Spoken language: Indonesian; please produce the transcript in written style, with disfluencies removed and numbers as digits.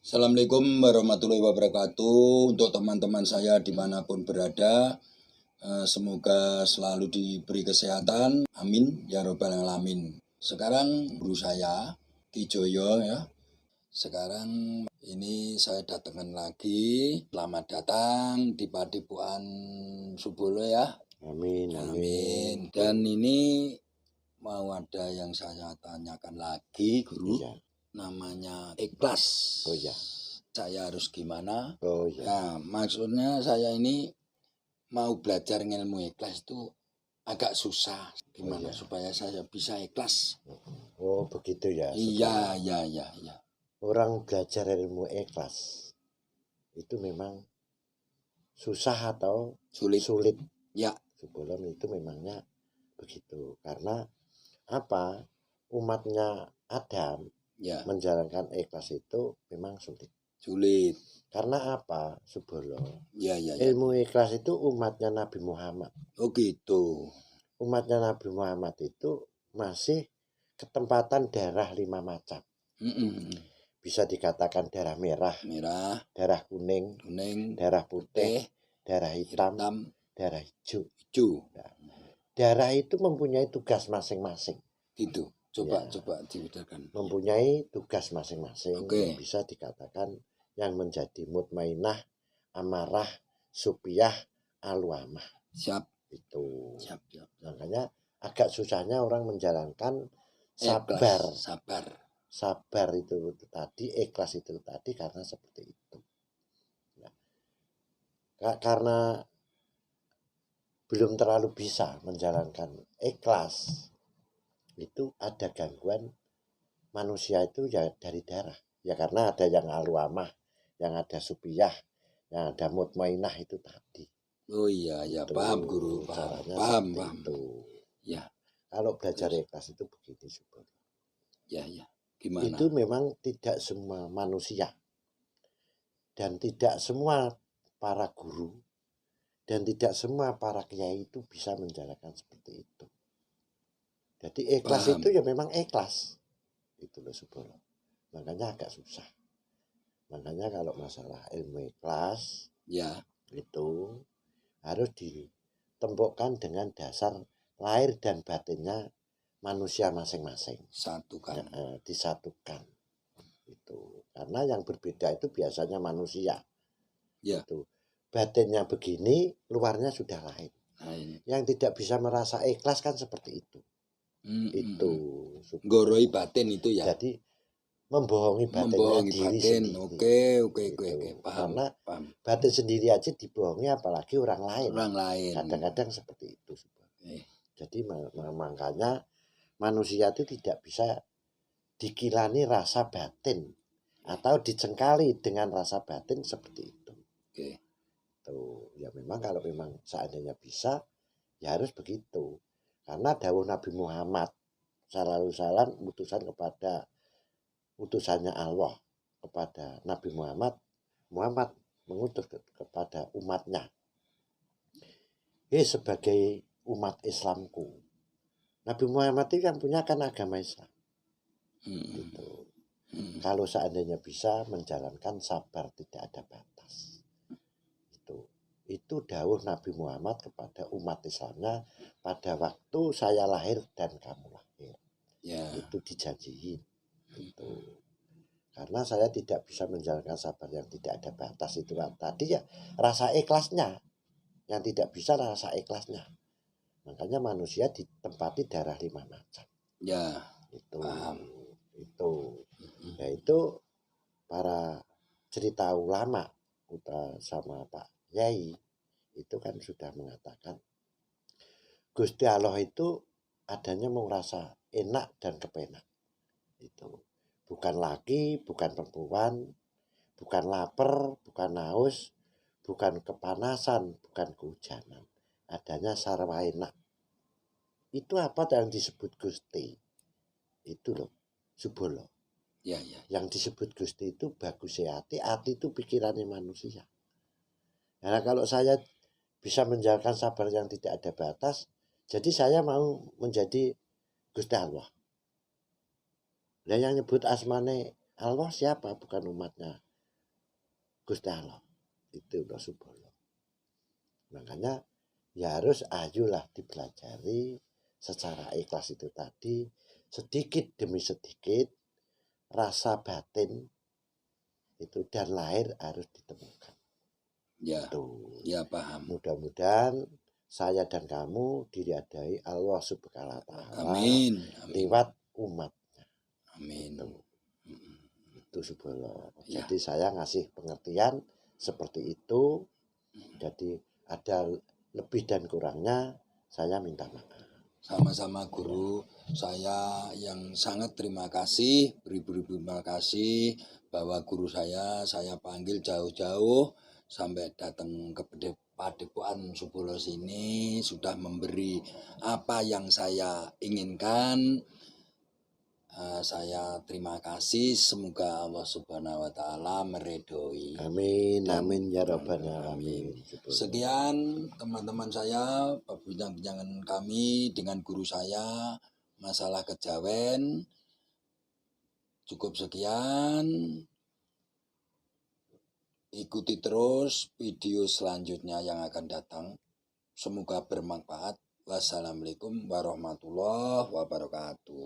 Assalamualaikum warahmatullahi wabarakatuh. Untuk teman-teman saya dimanapun berada, semoga selalu diberi kesehatan. Amin ya robbal alamin. Sekarang guru saya Ki Joyo ya. Sekarang ini saya datangkan lagi. Selamat datang di Padepokan Subolo ya. Amin, Amin. Dan ini mau ada yang saya tanyakan lagi, Guru. Iya. Namanya ikhlas. Oh ya. Saya harus gimana? Oh ya. Nah, maksudnya saya ini mau belajar ilmu ikhlas itu agak susah. Gimana supaya saya bisa ikhlas? Oh begitu ya. Iya. Orang belajar ilmu ikhlas itu memang susah atau sulit. Ya. Sebelum itu memangnya begitu. Karena apa? Umatnya Adam menjalankan ikhlas itu memang sulit. Karena apa? Sebelum ilmu ikhlas itu umatnya Nabi Muhammad. Oh gitu. Umatnya Nabi Muhammad itu masih ketempatan darah 5 macam. Bisa dikatakan darah merah, darah kuning, darah putih, darah hitam, darah hijau. Nah, darah itu mempunyai tugas masing-masing. Gitu. Coba dibedakan. Mempunyai tugas masing-masing. Bisa dikatakan yang menjadi mutmainah, amarah, supiyah, alwamah. Siap. Itu. Makanya agak susahnya orang menjalankan sabar. Sabar itu tadi, ikhlas itu tadi karena seperti itu. Nah, karena belum terlalu bisa menjalankan ikhlas, itu ada gangguan manusia itu ya dari darah. Ya karena ada yang alwamah, yang ada supiyah, yang ada mutmainah itu tadi. Oh iya, ya itu, paham Guru, paham. Itu. Ya. Kalau belajar ikhlas itu begini sebenarnya. Ya. Gimana? Itu memang tidak semua manusia dan tidak semua para guru dan tidak semua para kiai itu bisa menjalankan seperti itu. Jadi ikhlas itu ya memang ikhlas. Itu loh Subolo. Makanya agak susah. Makanya kalau masalah ilmu ikhlas itu harus ditembokkan dengan dasar lahir dan batinnya manusia masing-masing. Disatukan. Itu. Karena yang berbeda itu biasanya manusia. Itu. Batinnya begini, luarnya sudah lain. Yang tidak bisa merasa ikhlas kan seperti itu. Itu. Goroi batin itu ya. Jadi membohongi batinnya diri sendiri. Oke. Paham. Karena batin sendiri aja dibohongi apalagi orang lain. Kadang-kadang seperti itu. Jadi makanya manusia itu tidak bisa dikilani rasa batin atau dicengkali dengan rasa batin seperti itu. Tuh, ya memang kalau memang seandainya bisa ya harus begitu. Karena dawuh Nabi Muhammad sallallahu alaihi wasallam kepada utusannya Allah kepada Nabi Muhammad mengutus kepada umatnya. Sebagai umat Islamku. Nabi Muhammad itu yang punya kan agama Islam. Gitu. Kalau seandainya bisa menjalankan sabar tidak ada batas. Itu dawuh Nabi Muhammad kepada umat Islamnya pada waktu saya lahir dan kamu lahir. Itu dijanjiin. Itu. Karena saya tidak bisa menjalankan sabar yang tidak ada batas itu tadi ya rasa ikhlasnya yang tidak bisa rasa ikhlasnya. Makanya manusia ditempati darah 5 macam. Itu. Paham. Itu. Ya itu para cerita ulama sama Pak Yai itu kan sudah mengatakan Gusti Allah itu adanya mau rasa enak dan kepenak. Itu. Bukan laki, bukan perempuan, bukan lapar, bukan haus, bukan kepanasan, bukan kehujanan. Adanya sarwa enak. Itu apa yang disebut Gusti? Itu loh, Subolo. Yang disebut Gusti itu bagus hati itu pikirannya manusia. Nah kalau saya bisa menjalankan sabar yang tidak ada batas, jadi saya mau menjadi Gusti Allah. Nah yang nyebut asmane Allah siapa? Bukan umatnya Gusti Allah. Itu udah subhanallah. Makanya ya harus ayolah dipelajari secara ikhlas itu tadi, sedikit demi sedikit rasa batin itu dan lahir harus ditemukan. Ya, Tuh. ya paham. Mudah-mudahan saya dan kamu diridai Allah Subhanahu wa taala Amin. lewat umatnya. Amin. Itu subhanallah. Ya. Jadi saya ngasih pengertian seperti itu. Jadi ada lebih dan kurangnya saya minta maaf. Sama-sama guru, saya yang sangat terima kasih, beribu-ribu terima kasih bahwa guru saya panggil jauh-jauh sampai datang ke Padepokan Subolo sini, sudah memberi apa yang saya inginkan. Saya terima kasih, semoga Allah Subhanahu wa taala meridhoi. Amin, amin ya rabbal alamin. Sekian teman-teman saya, perbincangan kami dengan guru saya masalah kejawen. Cukup sekian. Ikuti terus video selanjutnya yang akan datang. Semoga bermanfaat. Wassalamualaikum warahmatullahi wabarakatuh.